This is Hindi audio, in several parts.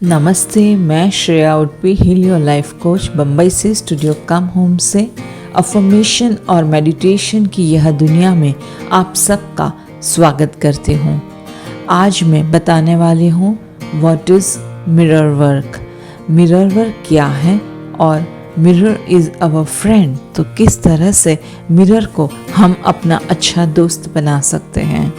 नमस्ते, मैं Shreya Udupi, heal your life coach, Bombay से, स्टूडियो कम होम से। अफर्मेशन और मेडिटेशन की यह दुनिया में आप सबका स्वागत करती हूँ। आज मैं बताने वाली हूँ what is mirror work. Mirror work क्या है और मिरर इज़ अवर फ्रेंड। तो किस तरह से मिरर को हम अपना अच्छा दोस्त बना सकते हैं।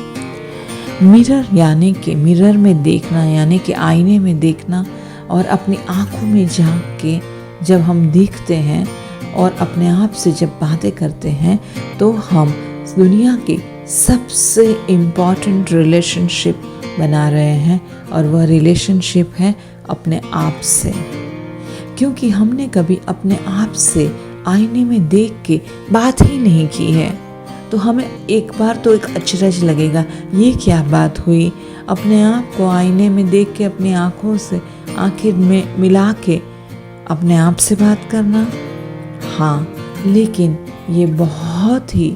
मिरर यानी कि मिरर में देखना, यानी कि आईने में देखना और अपनी आँखों में झांक के जब हम देखते हैं और अपने आप से जब बातें करते हैं तो हम दुनिया की सबसे इम्पॉर्टेंट रिलेशनशिप बना रहे हैं और वह रिलेशनशिप है अपने आप से। क्योंकि हमने कभी अपने आप से आईने में देख के बात ही नहीं की है तो हमें एक बार तो एक अचरज लगेगा, ये क्या बात हुई। अपने आप को आईने में देख के अपनी आँखों से आंखें में मिला के अपने आप से बात करना, हाँ, लेकिन ये बहुत ही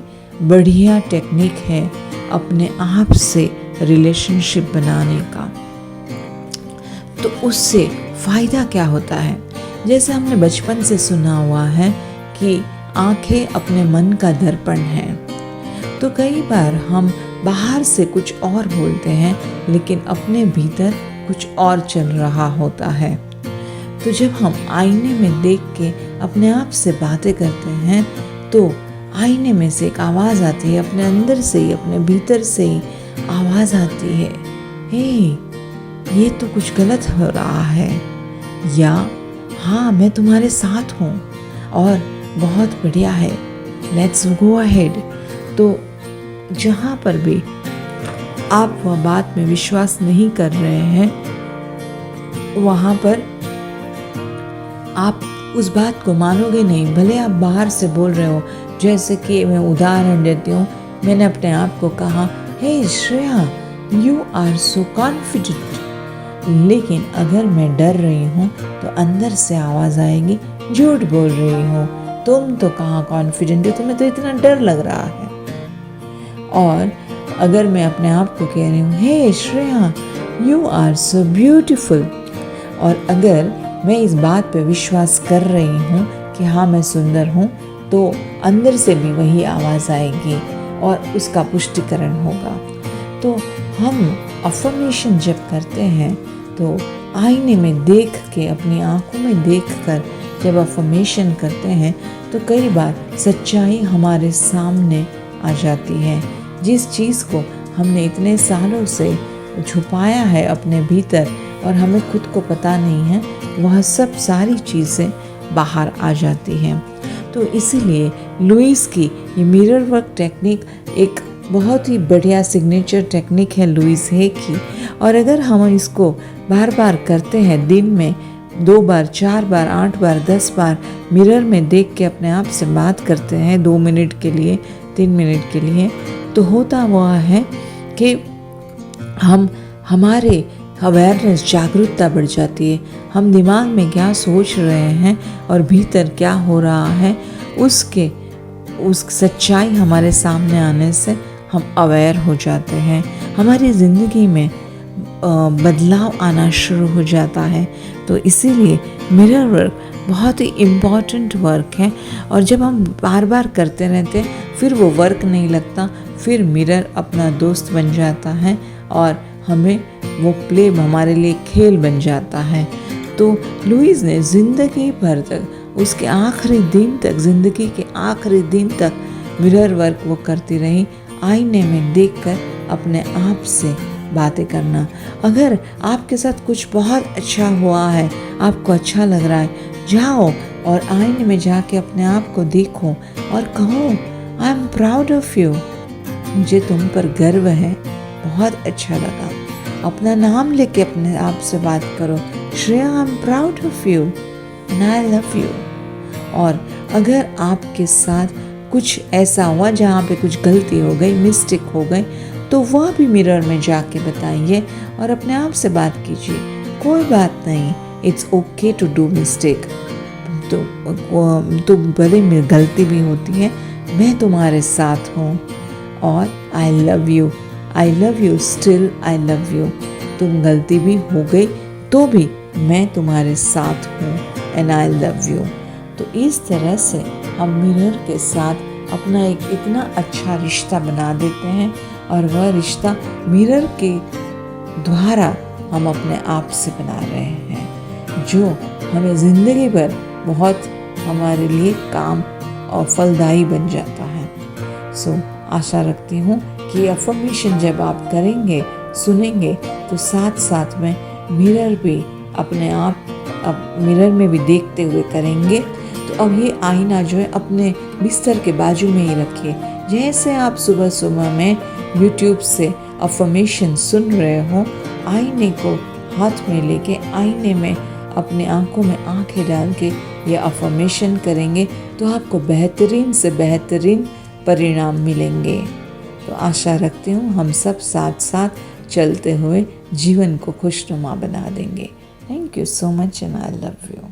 बढ़िया टेक्निक है अपने आप से रिलेशनशिप बनाने का। तो उससे फ़ायदा क्या होता है? जैसे हमने बचपन से सुना हुआ है कि आंखें अपने मन का दर्पण है। तो कई बार हम बाहर से कुछ और बोलते हैं लेकिन अपने भीतर कुछ और चल रहा होता है। तो जब हम आईने में देख के अपने आप से बातें करते हैं तो आईने में से एक आवाज़ आती है, अपने अंदर से ही, अपने भीतर से ही आवाज़ आती है, हे, ये तो कुछ गलत हो रहा है, या हाँ, मैं तुम्हारे साथ हूँ और बहुत बढ़िया है, लेट्स गो अहेड। तो जहाँ पर भी आप वह बात में विश्वास नहीं कर रहे हैं वहाँ पर आप उस बात को मानोगे नहीं, भले आप बाहर से बोल रहे हो। जैसे कि मैं उदाहरण देती हूँ, मैंने अपने आप को कहा, hey Shreya, you are so confident, लेकिन अगर मैं डर रही हूँ तो अंदर से आवाज़ आएगी, झूठ बोल रही हो, तुम तो कहाँ कॉन्फिडेंट हो, तुम्हें तो इतना डर लग रहा है। और अगर मैं अपने आप को कह रही हूँ, hey Shreya, you are so beautiful, और अगर मैं इस बात पे विश्वास कर रही हूँ कि हाँ, मैं सुंदर हूँ, तो अंदर से भी वही आवाज़ आएगी और उसका पुष्टिकरण होगा। तो हम अफर्मेशन जब करते हैं तो आईने में देख के, अपनी आँखों में देख कर जब अफर्मेशन करते हैं तो कई बार सच्चाई हमारे सामने आ जाती है। जिस चीज़ को हमने इतने सालों से छुपाया है अपने भीतर और हमें खुद को पता नहीं है, वह सब सारी चीज़ें बाहर आ जाती हैं। तो इसीलिए लुइस की ये मिरर वर्क टेक्निक एक बहुत ही बढ़िया सिग्नेचर टेक्निक है लुइस है की। और अगर हम इसको बार बार करते हैं, दिन में 2 बार, 4 बार, 8 बार, 10 बार मिरर में देख के अपने आप से बात करते हैं 2 मिनट के लिए, 3 मिनट के लिए, तो होता वह है कि हमारे अवेयरनेस, जागरूकता बढ़ जाती है। हम दिमाग में क्या सोच रहे हैं और भीतर क्या हो रहा है उस सच्चाई हमारे सामने आने से हम अवेयर हो जाते हैं। हमारी ज़िंदगी में बदलाव आना शुरू हो जाता है। तो इसीलिए मिरर वर्क बहुत ही इम्पॉर्टेंट वर्क है। और जब हम बार बार करते रहते हैं फिर वो वर्क नहीं लगता, फिर मिरर अपना दोस्त बन जाता है और हमें वो प्ले हमारे लिए खेल बन जाता है। तो लुइस ने ज़िंदगी भर तक, उसके आखिरी दिन तक, ज़िंदगी के आखिरी दिन तक मिरर वर्क वो करती रही, आईने में देखकर अपने आप से बातें करना। अगर आपके साथ कुछ बहुत अच्छा हुआ है, आपको अच्छा लग रहा है, जाओ और आईने में जाके अपने आप को देखो और कहो, I am proud of you, मुझे तुम पर गर्व है, बहुत अच्छा लगा। अपना नाम लेके अपने आप से बात करो, Shreya, I am proud of you and I love you. और अगर आपके साथ कुछ ऐसा हुआ जहाँ पे कुछ गलती हो गई, मिस्टेक हो गई, तो वह भी मिरर में जाके बताइए और अपने आप से बात कीजिए, कोई बात नहीं, it's okay to do mistake. तो भले मेरी गलती भी होती है, मैं तुम्हारे साथ हूँ और I love you still, I love you. तुम गलती भी हो गई तो भी मैं तुम्हारे साथ हूँ एंड आई लव यू। तो इस तरह से हम मिरर के साथ अपना एक इतना अच्छा रिश्ता बना देते हैं और वह रिश्ता मिरर के द्वारा हम अपने आप से बना रहे हैं, जो हमें ज़िंदगी भर बहुत हमारे लिए काम और फलदायी बन जाता है। सो आशा रखती हूँ कि अफर्मेशन जब आप करेंगे, सुनेंगे, तो साथ साथ में मिरर भी अपने आप मिरर में भी देखते हुए करेंगे। तो अब ये आईना जो है अपने बिस्तर के बाजू में ही रखिए। जैसे आप सुबह सुबह में यूट्यूब से अफर्मेशन सुन रहे हो, आईने को हाथ में लेके आईने में अपनी आंखों में आंखें डाल के ये अफर्मेशन करेंगे तो आपको बेहतरीन से बेहतरीन परिणाम मिलेंगे। तो आशा रखती हूँ हम सब साथ साथ चलते हुए जीवन को खुशनुमा बना देंगे। Thank you so much and I love you.